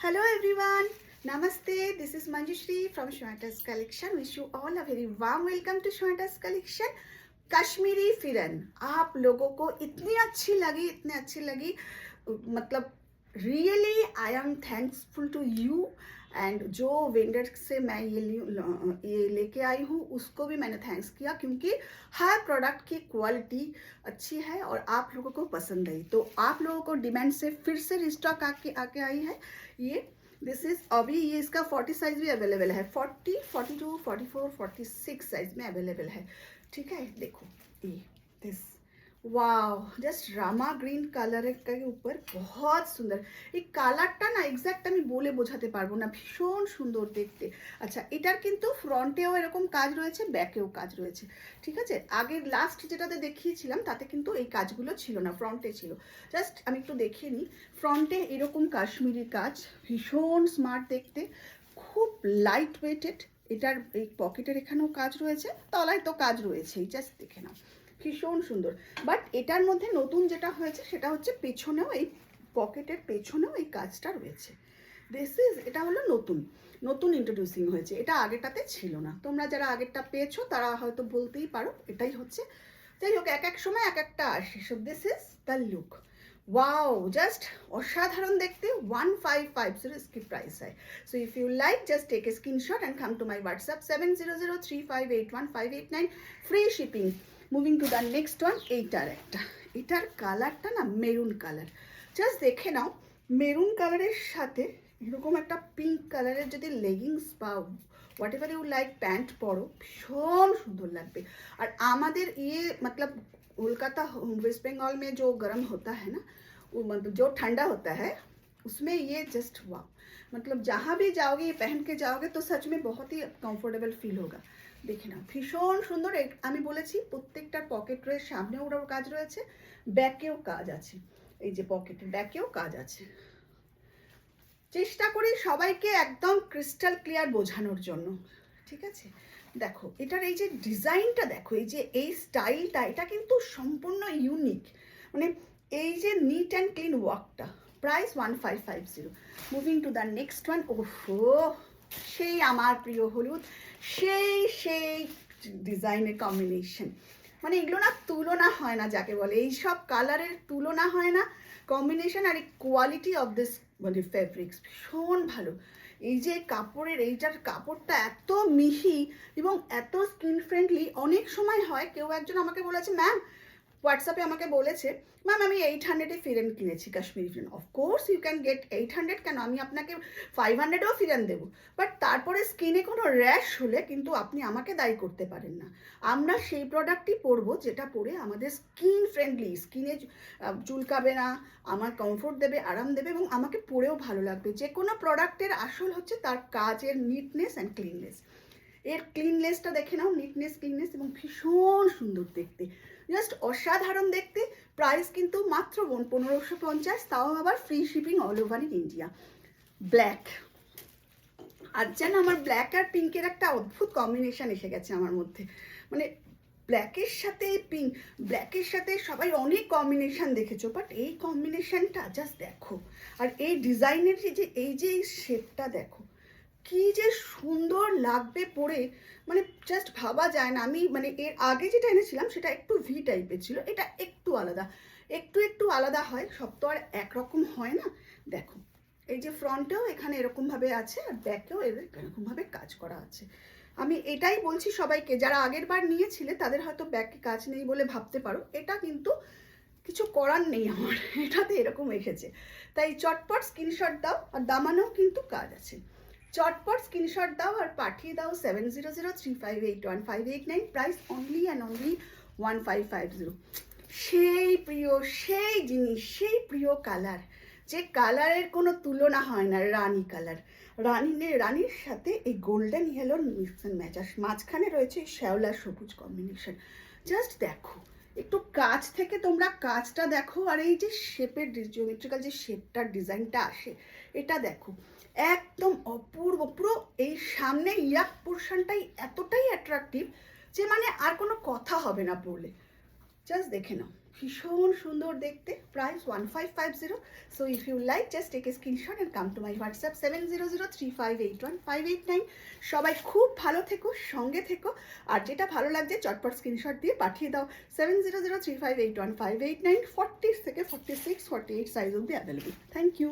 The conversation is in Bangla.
Hello everyone, Namaste. This is Manjushri from Shweta's Collection. Wish you all a very warm welcome to Shweta's Collection. Kashmiri फिरन आप लोगों को इतनी अच्छी लगी मतलब really I am thankful to you and जो वेंडर से मैं ये लेके आई हूँ उसको भी मैंने थैंक्स किया क्योंकि हर प्रोडक्ट की क्वालिटी अच्छी है और आप लोगों को पसंद आई, तो आप लोगों को डिमांड से फिर से रिस्टॉक आके आई है ये। दिस इज अभी ये इसका 40 साइज भी अवेलेबल है, 40, 42, 44, 46 साइज में अवेलेबल है। ठीक है, देखो ये this wow just Rama green কালারের के ऊपर बहुत সুন্দর। এই কালারটা না এক্স্যাক্ট আমি বলে বোঝাতে পারবো না, ভীষণ সুন্দর দেখতে। আচ্ছা, এটার কিন্তু ফ্রন্টেও এরকম কাজ রয়েছে, ব্যাকেও কাজ রয়েছে। ঠিক আছে, আগের লাস্ট যেটাতে দেখিয়েছিলাম তাতে কিন্তু এই কাজগুলো ছিল না, ফ্রন্টে ছিল। জাস্ট আমি একটু দেখিয়ে নিই। ফ্রন্টে এরকম কাশ্মীরি কাজ, ভীষণ স্মার্ট দেখতে, খুব লাইট ওয়েটেড। এটার এই পকেটের এখানেও কাজ রয়েছে, তলায় তো কাজ রয়েছেই, জাস্ট দেখে নাও, ভীষণ সুন্দর। বাট এটার মধ্যে নতুন যেটা হয়েছে সেটা হচ্ছে পেছনেও এই পকেটের পেছনেও এই কাজটা রয়েছে। দিস ইজ এটা হলো নতুন ইন্ট্রোডিউসিং হয়েছে, এটা আগেরটাতে ছিল না। তোমরা যারা আগেরটা পেয়েছো তারা হয়তো বলতেই পারো এটাই হচ্ছে। যাই হোক, এক এক সময় এক একটা আসে। So this is the look. Wow just অসাধারণ দেখতে। 1550 इसकी प्राइस है। So if you like just take a screenshot and come to my WhatsApp 7003581589 free shipping. Moving to the next one. এটার কালারটা না মেরুন কালার। জাস্ট দেখে নাও, মেরুন কালারের সাথে এরকম একটা পিঙ্ক কালারের যদি লেগিংস বা whatever you like pant পরো, ভীষণ সুন্দর লাগবে। আর আমাদের मतलब कोलकाता वेस्ट बंगाल में जो गर्म होता है ना, वो मतलब जो ठंडा होता है उसमें ये जस्ट वाह, मतलब जहाँ भी जाओगे ये पहन के जाओगे तो सच में बहुत ही कंफर्टेबल फील होगा। দেখে নাও, ভীষণ সুন্দর। আমি বলেছি প্রত্যেকটার পকেট রয়েছে, সামনেও ওর কাজ রয়েছে, ব্যাকেও কাজ আছে। এই যে পকেটের ব্যাকেও কাজ আছে। চেষ্টা করি সবাইকে একদম ক্রিস্টাল ক্লিয়ার বোঝানোর জন্য। ঠিক আছে, দেখো এটার এই যে ডিজাইনটা দেখো, এই যে এই স্টাইলটা, এটা কিন্তু সম্পূর্ণ ইউনিক। মানে এই যে নিট অ্যান্ড ক্লিন ওয়ার্কটা। Price 1550। Moving to the next one. ওহো, সেই আমার প্রিয় হলুদ, সেই ডিজাইনের কম্বিনেশন, মানে এগুলো না তুলনা হয় না, যাকে বলে এইসব কালারের তুলনা হয় না কম্বিনেশন। আর এই কোয়ালিটি অফ দিস মানে ফেব্রিক্স ভীষণ ভালো। এই যে কাপড়ের এইটার কাপড়টা এত মিহি এবং এত স্কিন ফ্রেন্ডলি। অনেক সময় হয় কেউ একজন আমাকে বলেছে, ম্যাম হোয়াটসঅ্যাপে আমাকে বলেছে, ম্যাম আমি 800-এ ফিরেন কিনেছি, Kashmiri pheran. Of course you can get 800, কেন আমি আপনাকে 500-এও ফিরেন দেবো। বাট তারপরে স্কিনে কোনো র্যাশ হলে কিন্তু আপনি আমাকে দায়ী করতে পারেন না। আমরা সেই প্রোডাক্টই পরবো যেটা পরে আমাদের স্কিন ফ্রেন্ডলি, স্কিনে চুলকাবে না, আমার কমফোর্ট দেবে, আরাম দেবে এবং আমাকে পরেও ভালো লাগবে। যে কোনো প্রোডাক্টের আসল হচ্ছে তার কাজের নিটনেস অ্যান্ড ক্লিননেস। এর ক্লিননেসটা দেখে নাও, নিটনেস ক্লিননেস, এবং ভীষণ সুন্দর দেখতে, জাস্ট অসাধারণ দেখতে। প্রাইস কিন্তু মাত্র 1550, তাও আবার free shipping all over in India. Black, আর যেন আমার ব্ল্যাক আর পিঙ্কের একটা অদ্ভুত কম্বিনেশন এসে গেছে আমার মধ্যে। মানে ব্ল্যাকের সাথে পিঙ্ক, ব্ল্যাকের সাথে সবাই অনেক কম্বিনেশন দেখেছো, বাট এই কম্বিনেশনটা জাস্ট দেখো। আর এই ডিজাইনের এই যে শেপটা দেখো, কি যে সুন্দর লাগবে পরে, মানে জাস্ট ভাবা যায় না। আমি মানে এর আগে যেটা এনেছিলাম সেটা একটু ভি টাইপের ছিল, এটা একটু আলাদা, একটু আলাদা হয়, সব তো আর একরকম হয় না। দেখো এই যে ফ্রন্টেও এখানে এরকমভাবে আছে আর ব্যাকেও এরকমভাবে কাজ করা আছে। আমি এটাই বলছি সবাইকে, যারা আগের বার নিয়েছিলে তাদের হয়তো ব্যাকে কাজ নেই বলে ভাবতে পারো, এটা কিন্তু কিছু করার নেই আমার, এটাতে এরকম এসেছে। তাই চটপট স্ক্রিনশট দাও, আর দামানেও কিন্তু কাজ আছে। চটপট স্ক্রিনশট দাও আর পাঠিয়ে দাও 7003581589। Price only and only 1550। সেই প্রিয়, সেই জিনিস, সেই প্রিয় কালার, যে কালারের কোনো তুলনা হয় না, রানী কালার। রানীর সাথে এই গোল্ডেন ইয়েলোর মিক্স অ্যান্ড ম্যাচ, আর মাঝখানে রয়েছে শ্যাওলা সবুজ কম্বিনেশন। জাস্ট দেখো, একটু কাছ থেকে তোমরা কাজটা দেখো, আর এই যে শেপের জিওমেট্রিক্যাল যে শেপটার ডিজাইনটা আসে, এটা দেখো একদম অপূর্ব। পুরো এই সামনে ইয়াক পোর্শনটাই এতটাই অ্যাট্রাকটিভ যে মানে আর কোনো কথা হবে না পরলে। জাস্ট দেখে নাও, ভীষণ সুন্দর দেখতে, price 1550। So if you like just take a screenshot and come to my WhatsApp 7003581589। সবাই খুব ভালো থেকো, সঙ্গে থেকো, আর যেটা ভালো লাগছে চটপট স্ক্রিনশট দিয়ে পাঠিয়ে দাও। 7003581589, 40 থেকে 46 48 সাইজ অব্দি অ্যাভেলেবল। Thank you.